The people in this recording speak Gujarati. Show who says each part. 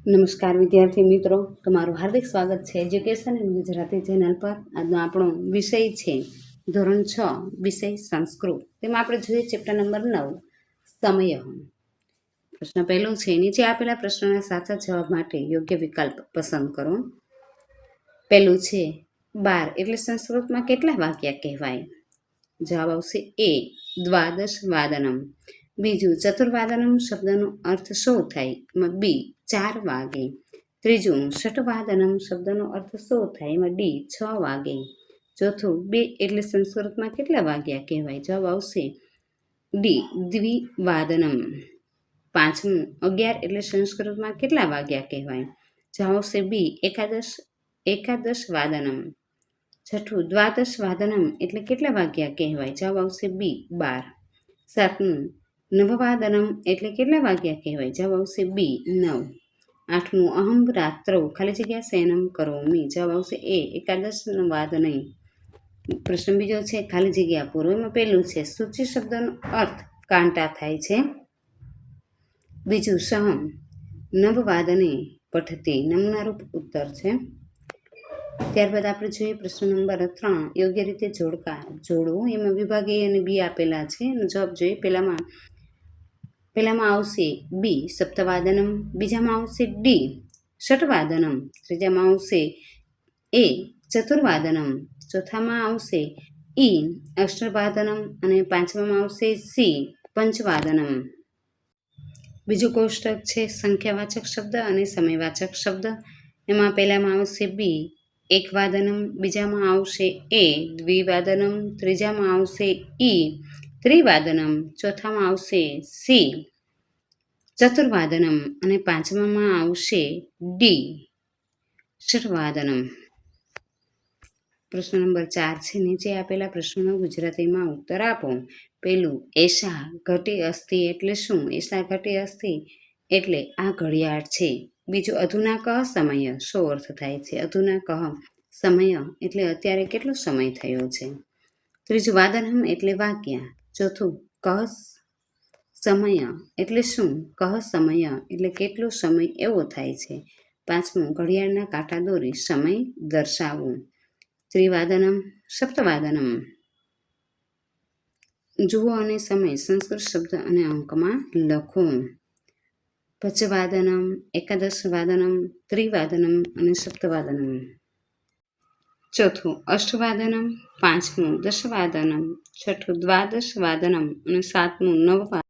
Speaker 1: નમસ્કાર વિદ્યાર્થી મિત્રો, તમારું હાર્દિક સ્વાગત છે એજ્યુકેશન ઇન ગુજરાતી ચેનલ પર. આજનો આપણો વિષય છે ધોરણ 6 વિષય સંસ્કૃત. તેમાં આપણે જોઈએ ચેપ્ટર નંબર 9 સમય. પ્રશ્ન પહેલો છે, નીચે આપેલા પ્રશ્નોના સાચા જવાબ માટે યોગ્ય વિકલ્પ પસંદ કરો. પહેલું છે 12 એટલે સંસ્કૃતમાં કેટલા વાગ્યા કહેવાય? જવાબ આવશે એ દ્વાદશ વાદનમ. બીજું, ચતુર્વાદનમ શબ્દનો અર્થ શું થાય? એમાં બી 4 વાગે. ત્રીજું, ષટવાદનમ શબ્દનો અર્થ શું થાય? એમાં ડી 6 વાગે. ચોથું, 2 એટલે સંસ્કૃતમાં કેટલા વાગ્યા કહેવાય? જવાબ આવશે ડી દ્વિવાદનમ. પાંચમું, 11 એટલે સંસ્કૃતમાં કેટલા વાગ્યા કહેવાય? જવાબ આવશે બી એકાદશ વાદનમ. છઠ્ઠું, દ્વાદશ વાદનમ એટલે કેટલા વાગ્યા કહેવાય? જવાબ આવશે બી 12. સાતમું, નવવાદનમ એટલે કેટલા વાગ્યા કહેવાય? જવાબ આવશે બી 9. આઠમું, અહમ રાત્રૌ ખાલી જગ્યા શયનમ કરોમિ. જવાબ આવશે એ એકાદશ વાદને. પ્રશ્ન બીજો છે ખાલી જગ્યા પૂરો. એમાં પહેલું છે સૂચિ શબ્દનો અર્થ કાંટા થાય છે. બીજું, સહમ નવવાદને પઠતી. નમૂનારૂપ ઉત્તર છે. ત્યારબાદ આપણે જોઈએ પ્રશ્ન નંબર 3, યોગ્ય રીતે જોડવું. એમાં વિભાગ એ અને બી આપેલા છે. જવાબ જોઈએ. પહેલામાં આવશે બી સપ્તવાદનમ, બીજામાં આવશે ડી ષટવાદનમ, ત્રીજામાં આવશે એ ચતુર્વાદનમ, ચોથામાં આવશે ઈ અષ્ટવાદનમ અને પાંચમામાં આવશે સી પંચવાદનમ. બીજું કોષ્ટક છે સંખ્યાવાચક શબ્દ અને સમયવાચક શબ્દ. એમાં પહેલામાં આવશે બી એકવાદનમ, બીજામાં આવશે એ દ્વિવાદનમ, ત્રીજામાં આવશે ઈ ત્રિવાદનમ, ચોથામાં આવશે સી ચતુર્વાદનમ અને પાંચમામાં આવશે ડી ષટવાદનમ. પ્રશ્ન નંબર 4 છે, નીચે આપેલા પ્રશ્નોનો ગુજરાતીમાં ઉત્તર આપો. પહેલું, એસા ઘટી અસ્થિ એટલે શું? એસા ઘટી અસ્થિ એટલે આ ઘડિયાળ છે. બીજું, અધુના કહ સમય શું અર્થ થાય છે? અધુના કહ સમય એટલે અત્યારે કેટલો સમય થયો છે. ત્રીજું, વાદનમ એટલે વાગ્યા. ચોથું, કહ સમય એટલે શું? કહ સમય એટલે કેટલો સમય એવો થાય છે. પાંચમું, ઘડિયાળના કાંટા દોરી સમય દર્શાવવું. ત્રિવાદનમ સપ્તવાદનમ. જુઓ અને સમય સંસ્કૃત શબ્દ અને અંકમાં લખો. પંચવાદનમ, એકાદશ વાદનમ, ત્રિવાદનમ અને સપ્તવાદનમ. ચોથું, અષ્ટવાદનમ. પાંચમું, દશવાદનમ. છઠ્ઠું, દ્વાદશ વાદનમ અને સાતમું, નવવાદનમ.